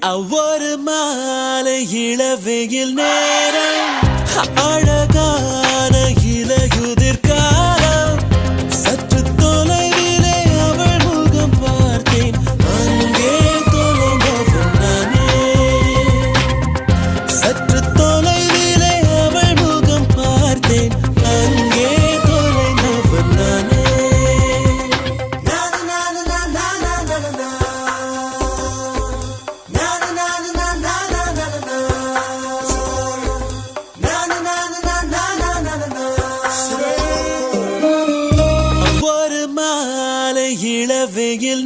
ஒரு மாலை இளவெயில் நேரம் அழகான இலையுதிர் காலம் சற்று தொலைவிலே அவள் முகம் பார்த்தேன் அங்கே தொலைந்தவன் நானே சற்று தொலைவிலே அவள் முகம் பார்த்தேன் அங்கே தொலைந்தவன் நானே இளவெயில்